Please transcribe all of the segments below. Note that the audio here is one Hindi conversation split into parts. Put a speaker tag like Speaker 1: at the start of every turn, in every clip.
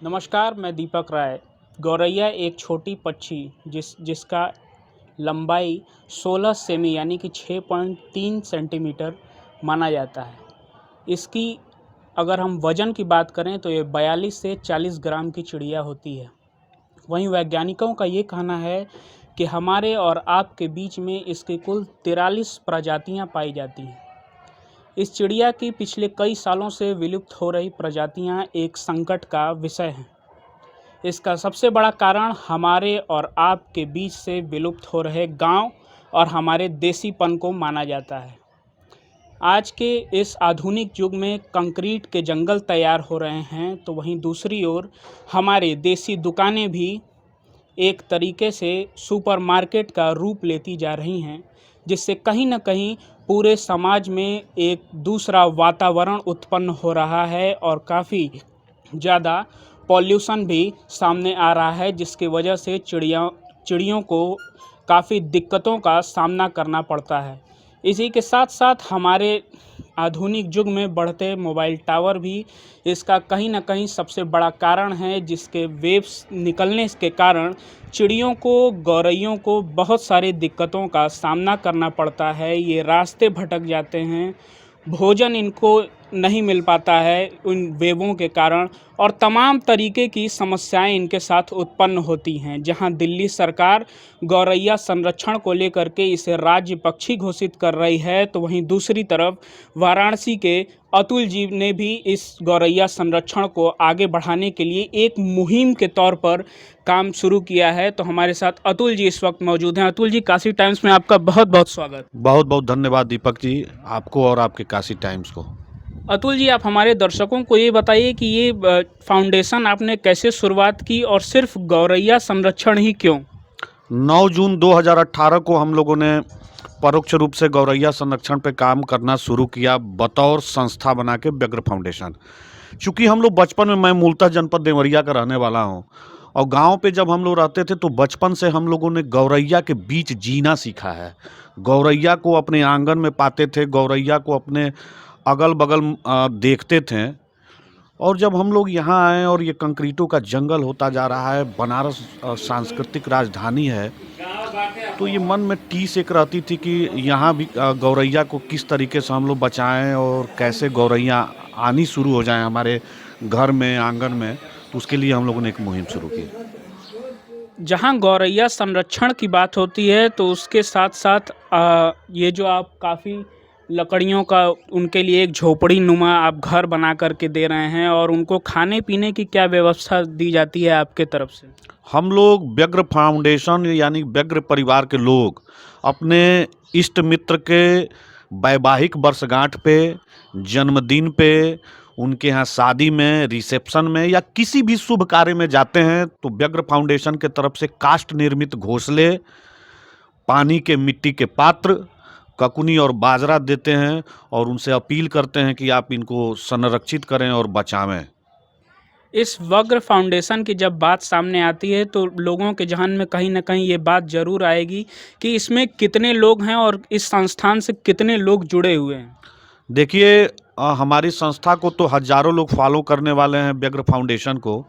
Speaker 1: नमस्कार, मैं दीपक राय। गौरैया एक छोटी पक्षी जिसका लंबाई 16 सेमी यानी कि 6.3 सेंटीमीटर माना जाता है। इसकी अगर हम वज़न की बात करें तो ये 42 से 40 ग्राम की चिड़िया होती है। वहीं वैज्ञानिकों का ये कहना है कि हमारे और आपके बीच में इसकी कुल 43 प्रजातियां पाई जाती हैं। इस चिड़िया की पिछले कई सालों से विलुप्त हो रही प्रजातियां एक संकट का विषय हैं। इसका सबसे बड़ा कारण हमारे और आपके बीच से विलुप्त हो रहे गांव और हमारे देसीपन को माना जाता है। आज के इस आधुनिक युग में कंक्रीट के जंगल तैयार हो रहे हैं, तो वहीं दूसरी ओर हमारे देसी दुकानें भी एक तरीके से सुपरमार्केट का रूप लेती जा रही हैं, जिससे कहीं न कहीं पूरे समाज में एक दूसरा वातावरण उत्पन्न हो रहा है और काफ़ी ज़्यादा पॉल्यूशन भी सामने आ रहा है, जिसकी वजह से चिड़ियों को काफ़ी दिक्कतों का सामना करना पड़ता है। इसी के साथ साथ हमारे आधुनिक युग में बढ़ते मोबाइल टावर भी इसका कहीं न कहीं सबसे बड़ा कारण है, जिसके वेव्स निकलने के कारण चिड़ियों को, गौरैयों को बहुत सारी दिक्कतों का सामना करना पड़ता है। ये रास्ते भटक जाते हैं, भोजन इनको नहीं मिल पाता है उन वेवों के कारण, और तमाम तरीके की समस्याएं इनके साथ उत्पन्न होती हैं। जहां दिल्ली सरकार गौरैया संरक्षण को लेकर के इसे राज्य पक्षी घोषित कर रही है, तो वहीं दूसरी तरफ वाराणसी के अतुल जी ने भी इस गौरैया संरक्षण को आगे बढ़ाने के लिए एक मुहिम के तौर पर काम शुरू किया है। तो हमारे साथ अतुल जी इस वक्त मौजूद हैं। अतुल जी, काशी टाइम्स में आपका बहुत बहुत स्वागत।
Speaker 2: बहुत बहुत धन्यवाद दीपक जी, आपको और आपके काशी टाइम्स को।
Speaker 1: अतुल जी, आप हमारे दर्शकों को ये बताइए कि ये फाउंडेशन आपने कैसे शुरुआत की और सिर्फ गौरैया संरक्षण ही क्यों?
Speaker 2: 9 जून 2018 को हम लोगों ने परोक्ष रूप से गौरैया संरक्षण पे काम करना शुरू किया बतौर संस्था बना के व्यग्र फाउंडेशन। चूँकि हम लोग बचपन में, मैं मूलतः जनपद देवरिया का रहने वाला हूँ, और गांव पे जब हम लोग रहते थे तो बचपन से हम लोगों ने गौरैया के बीच जीना सीखा है। गौरैया को अपने आंगन में पाते थे, गौरैया को अपने अगल बगल देखते थे। और जब हम लोग यहाँ आए और ये कंक्रीटों का जंगल होता जा रहा है, बनारस सांस्कृतिक राजधानी है, तो ये मन में टीस एक रहती थी कि यहाँ भी गौरैया को किस तरीके से हम लोग बचाएं और कैसे गौरैया आनी शुरू हो जाएं हमारे घर में, आंगन में। तो उसके लिए हम लोगों ने एक मुहिम शुरू की।
Speaker 1: जहां गौरैया संरक्षण की बात होती है तो उसके साथ साथ ये जो आप काफ़ी लकड़ियों का उनके लिए एक झोपड़ी नुमा आप घर बना करके दे रहे हैं, और उनको खाने पीने की क्या व्यवस्था दी जाती है आपके तरफ से?
Speaker 2: हम लोग व्यग्र फाउंडेशन यानी व्यग्र परिवार के लोग अपने इष्ट मित्र के वैवाहिक वर्षगांठ पे, जन्मदिन पे, उनके यहाँ शादी में, रिसेप्शन में या किसी भी शुभ कार्य में जाते हैं तो व्यग्र फाउंडेशन के तरफ से काष्ठ निर्मित घोंसले, पानी के मिट्टी के पात्र, ककुनी और बाजरा देते हैं और उनसे अपील करते हैं कि आप इनको संरक्षित करें और बचावें।
Speaker 1: इस व्यग्र फाउंडेशन की जब बात सामने आती है तो लोगों के जहन में कहीं ना कहीं ये बात ज़रूर आएगी कि इसमें कितने लोग हैं और इस संस्थान से कितने लोग जुड़े हुए हैं।
Speaker 2: देखिए, हमारी संस्था को तो हजारों लोग फॉलो करने वाले हैं, व्यग्र फाउंडेशन को।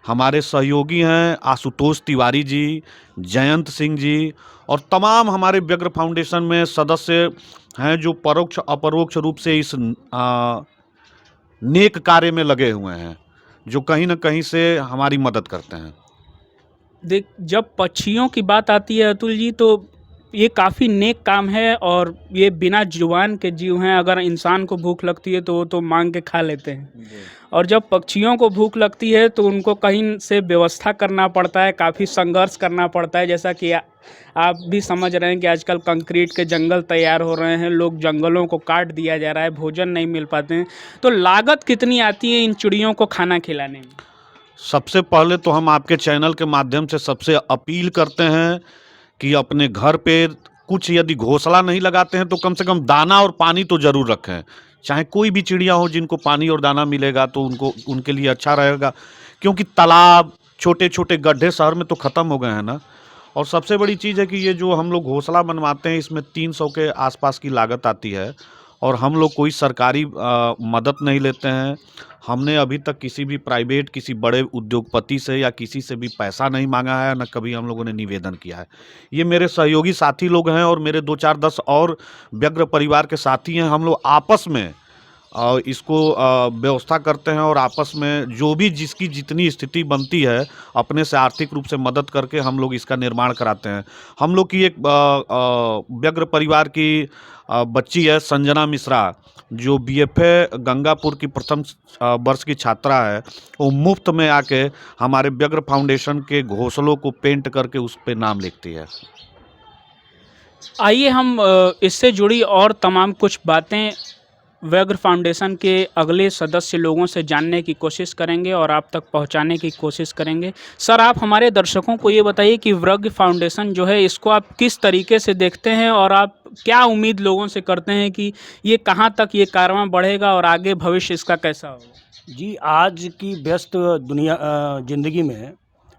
Speaker 2: हमारे सहयोगी हैं आशुतोष तिवारी जी, जयंत सिंह जी, और तमाम हमारे व्यग्र फाउंडेशन में सदस्य हैं जो परोक्ष अपरोक्ष रूप से इस नेक कार्य में लगे हुए हैं, जो कहीं न कहीं से हमारी मदद करते हैं।
Speaker 1: जब पक्षियों की बात आती है अतुल जी, तो ये काफ़ी नेक काम है और ये बिना जुबान के जीव हैं। अगर इंसान को भूख लगती है तो वो तो मांग के खा लेते हैं, और जब पक्षियों को भूख लगती है तो उनको कहीं से व्यवस्था करना पड़ता है, काफ़ी संघर्ष करना पड़ता है। जैसा कि आप भी समझ रहे हैं कि आजकल कंक्रीट के जंगल तैयार हो रहे हैं, लोग जंगलों को काट दिया जा रहा है, भोजन नहीं मिल पाते हैं। तो लागत कितनी आती है इन चिड़ियों को खाना खिलाने में?
Speaker 2: सबसे पहले तो हम आपके चैनल के माध्यम से सबसे अपील करते हैं कि अपने घर पे कुछ यदि घोंसला नहीं लगाते हैं तो कम से कम दाना और पानी तो ज़रूर रखें। चाहे कोई भी चिड़िया हो, जिनको पानी और दाना मिलेगा तो उनके लिए अच्छा रहेगा, क्योंकि तालाब, छोटे छोटे गड्ढे शहर में तो ख़त्म हो गए हैं ना। और सबसे बड़ी चीज़ है कि ये जो हम लोग घोंसला बनवाते हैं, इसमें 300 के आसपास की लागत आती है, और हम लोग कोई सरकारी मदद नहीं लेते हैं। हमने अभी तक किसी भी प्राइवेट, किसी बड़े उद्योगपति से या किसी से भी पैसा नहीं मांगा है, न कभी हम लोगों ने निवेदन किया है। ये मेरे सहयोगी साथी लोग हैं और मेरे 2-4-10 और व्यग्र परिवार के साथी हैं। हम लोग आपस में इसको व्यवस्था करते हैं और आपस में जो भी जिसकी जितनी स्थिति बनती है, अपने से आर्थिक रूप से मदद करके हम लोग इसका निर्माण कराते हैं। हम लोग की एक व्यग्र परिवार की बच्ची है संजना मिश्रा, जो बीएफए गंगापुर की प्रथम वर्ष की छात्रा है। वो मुफ्त में आके हमारे व्यग्र फाउंडेशन के घोंसलों को पेंट करके उस पे नाम लिखती है।
Speaker 1: आइए हम इससे जुड़ी और तमाम कुछ बातें व्यग्र फाउंडेशन के अगले सदस्य लोगों से जानने की कोशिश करेंगे और आप तक पहुंचाने की कोशिश करेंगे। सर, आप हमारे दर्शकों को ये बताइए कि व्यग्र फाउंडेशन जो है, इसको आप किस तरीके से देखते हैं और आप क्या उम्मीद लोगों से करते हैं कि ये कहां तक ये कारवां बढ़ेगा और आगे भविष्य इसका कैसा होगा?
Speaker 3: जी, आज की व्यस्त दुनिया ज़िंदगी में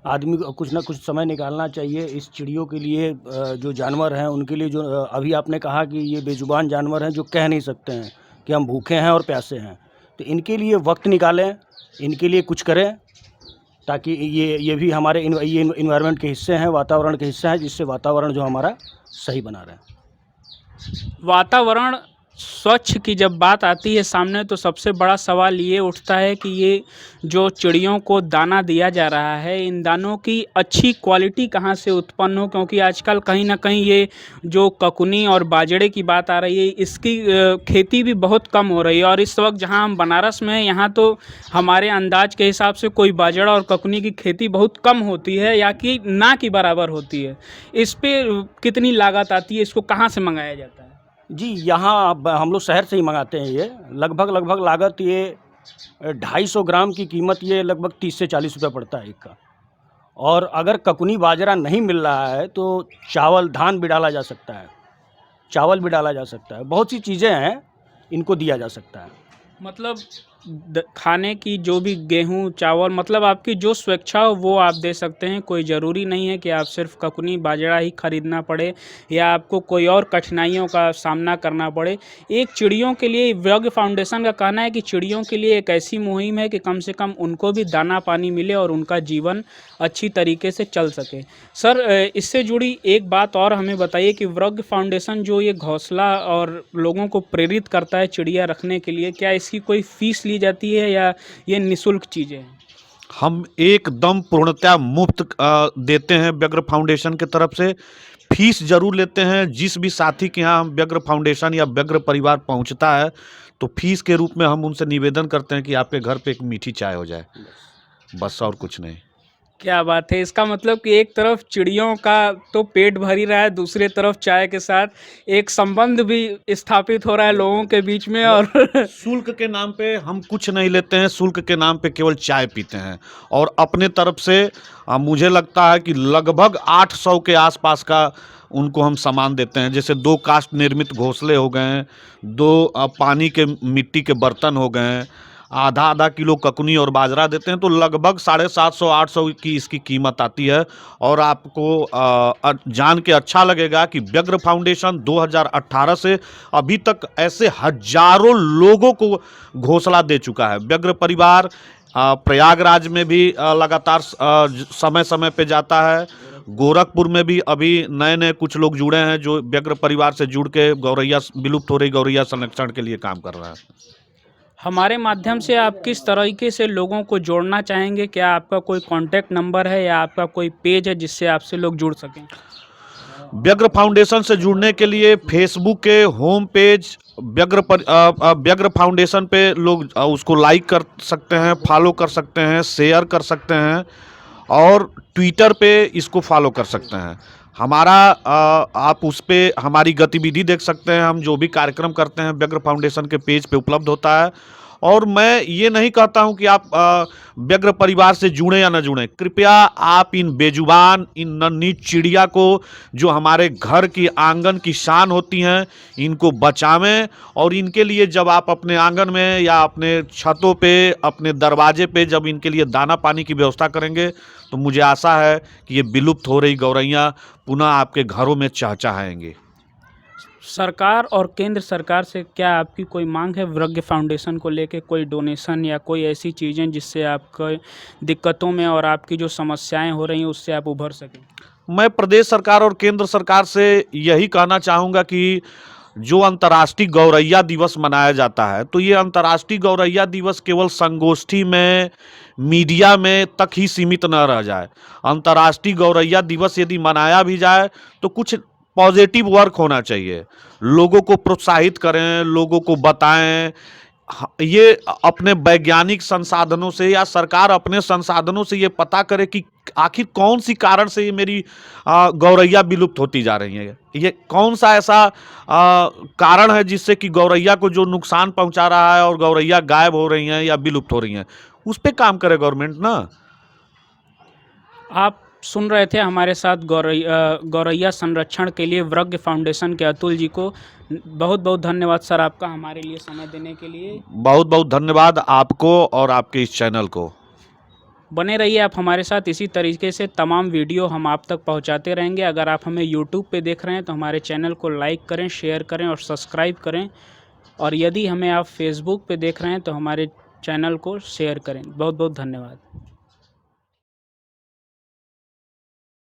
Speaker 3: आदमी को कुछ ना कुछ समय निकालना चाहिए इस चिड़ियों के लिए। जो जानवर हैं उनके लिए, जो अभी आपने कहा कि ये बेज़ुबान जानवर हैं जो कह नहीं सकते हैं कि हम भूखे हैं और प्यासे हैं, तो इनके लिए वक्त निकालें, इनके लिए कुछ करें, ताकि ये भी हमारे ये इन्वायरमेंट के हिस्से हैं, वातावरण के हिस्से हैं, जिससे वातावरण जो हमारा सही बना रहे।
Speaker 1: वातावरण स्वच्छ की जब बात आती है सामने, तो सबसे बड़ा सवाल ये उठता है कि ये जो चिड़ियों को दाना दिया जा रहा है, इन दानों की अच्छी क्वालिटी कहाँ से उत्पन्न हो, क्योंकि आजकल कहीं ना कहीं ये जो ककुनी और बाजरे की बात आ रही है, इसकी खेती भी बहुत कम हो रही है। और इस वक्त जहाँ हम बनारस में हैं, यहाँ तो हमारे अंदाज के हिसाब से कोई बाजरा और ककुनी की खेती बहुत कम होती है, या कि ना की बराबर होती है। इस पर कितनी लागत आती है, इसको कहाँ से मंगाया जाता है?
Speaker 3: जी, यहाँ हम लोग शहर से ही मंगाते हैं। ये लगभग लागत, ये 250 ग्राम की कीमत ये लगभग 30 से 40 रुपये पड़ता है एक का। और अगर ककुनी बाजरा नहीं मिल रहा है तो चावल, धान भी डाला जा सकता है, चावल भी डाला जा सकता है, बहुत सी चीज़ें हैं, इनको दिया जा सकता है।
Speaker 1: मतलब खाने की जो भी गेहूँ, चावल, मतलब आपकी जो स्वेच्छा हो वो आप दे सकते हैं। कोई ज़रूरी नहीं है कि आप सिर्फ ककुनी बाजरा ही खरीदना पड़े या आपको कोई और कठिनाइयों का सामना करना पड़े। एक चिड़ियों के लिए व्यग्र फाउंडेशन का कहना है कि चिड़ियों के लिए एक ऐसी मुहिम है कि कम से कम उनको भी दाना पानी मिले और उनका जीवन अच्छी तरीके से चल सके। सर, इससे जुड़ी एक बात और हमें बताइए कि व्यग्र फाउंडेशन जो ये घोंसला और लोगों को प्रेरित करता है चिड़िया रखने के लिए, क्या इसकी कोई फीस ली जाती है या ये निःशुल्क चीज़ें हैं?
Speaker 2: हम एकदम पूर्णतः मुफ्त देते हैं व्यग्र फाउंडेशन की तरफ से। फीस जरूर लेते हैं। जिस भी साथी के यहाँ व्यग्र फाउंडेशन या व्यग्र परिवार पहुँचता है, तो फीस के रूप में हम उनसे निवेदन करते हैं कि आपके घर पे एक मीठी चाय हो जाए, बस और कुछ नहीं।
Speaker 1: क्या बात है! इसका मतलब कि एक तरफ चिड़ियों का तो पेट भर ही रहा है, दूसरी तरफ चाय के साथ एक संबंध भी स्थापित हो रहा है लोगों के बीच में। और
Speaker 2: शुल्क के नाम पे हम कुछ नहीं लेते हैं, शुल्क के नाम पे केवल चाय पीते हैं। और अपने तरफ से मुझे लगता है कि लगभग 800 के आसपास का उनको हम सामान देते हैं। जैसे 2 काष्ठ निर्मित घोंसले हो गए, 2 पानी के मिट्टी के बर्तन हो गए, आधा किलो ककुनी और बाजरा देते हैं, तो लगभग 750-800 की इसकी कीमत आती है। और आपको जान के अच्छा लगेगा कि व्यग्र फाउंडेशन 2018 से अभी तक ऐसे हजारों लोगों को घोंसला दे चुका है। व्यग्र परिवार प्रयागराज में भी लगातार समय समय पे जाता है। गोरखपुर में भी अभी नए कुछ लोग जुड़े हैं जो व्यग्र परिवार से जुड़ के गौरैया, विलुप्त हो रही गौरैया संरक्षण के लिए काम कर रहा है।
Speaker 1: हमारे माध्यम से आप किस तरीके से लोगों को जोड़ना चाहेंगे? क्या आपका कोई कांटेक्ट नंबर है या आपका कोई पेज है जिससे आपसे लोग जुड़ सकें?
Speaker 2: व्यग्र फाउंडेशन से जुड़ने के लिए फेसबुक के होम पेज व्यग्र फाउंडेशन पे लोग उसको लाइक कर सकते हैं, फॉलो कर सकते हैं, शेयर कर सकते हैं और ट्विटर पे इसको फॉलो कर सकते हैं। हमारा आप उस पे हमारी गतिविधि देख सकते हैं। हम जो भी कार्यक्रम करते हैं व्यग्र फाउंडेशन के पेज पे उपलब्ध होता है। और मैं ये नहीं कहता हूं कि आप व्यग्र परिवार से जुड़ें या न जुड़ें। कृपया आप इन बेजुबान, इन नन्ही चिड़िया को, जो हमारे घर की आंगन की शान होती हैं, इनको बचावें। और इनके लिए जब आप अपने आंगन में या अपने छतों पे, अपने दरवाजे पे जब इनके लिए दाना पानी की व्यवस्था करेंगे, तो मुझे आशा है कि ये विलुप्त हो रही गौरैया पुनः आपके घरों में चहचहाएंगे।
Speaker 1: सरकार और केंद्र सरकार से क्या आपकी कोई मांग है वृग्य फाउंडेशन को लेके, कोई डोनेशन या कोई ऐसी चीज़ें जिससे आपको दिक्कतों में और आपकी जो समस्याएं हो रही हैं उससे आप उभर सकें?
Speaker 2: मैं प्रदेश सरकार और केंद्र सरकार से यही कहना चाहूँगा कि जो अंतर्राष्ट्रीय गौरैया दिवस मनाया जाता है, तो ये अंतर्राष्ट्रीय गौरैया दिवस केवल संगोष्ठी में, मीडिया में तक ही सीमित न रह जाए। अंतर्राष्ट्रीय गौरैया दिवस यदि मनाया भी जाए तो कुछ पॉजिटिव वर्क होना चाहिए। लोगों को प्रोत्साहित करें, लोगों को बताएं, ये अपने वैज्ञानिक संसाधनों से या सरकार अपने संसाधनों से ये पता करे कि आखिर कौन सी कारण से ये मेरी गौरैया विलुप्त होती जा रही है। ये कौन सा ऐसा कारण है जिससे कि गौरैया को जो नुकसान पहुंचा रहा है और गौरैया गायब हो रही हैं या विलुप्त हो रही हैं, उस पे काम करे गवर्नमेंट ना।
Speaker 1: आप सुन रहे थे हमारे साथ गौरैया संरक्षण के लिए वृग्य फाउंडेशन के अतुल जी को। बहुत बहुत धन्यवाद सर आपका हमारे लिए समय देने के लिए।
Speaker 2: बहुत बहुत धन्यवाद आपको और आपके इस चैनल को।
Speaker 1: बने रहिए आप हमारे साथ, इसी तरीके से तमाम वीडियो हम आप तक पहुंचाते रहेंगे। अगर आप हमें यूट्यूब पे देख रहे हैं तो हमारे चैनल को लाइक करें, शेयर करें और सब्सक्राइब करें, और यदि हमें आप फेसबुक पे देख रहे हैं तो हमारे चैनल को शेयर करें। बहुत बहुत धन्यवाद।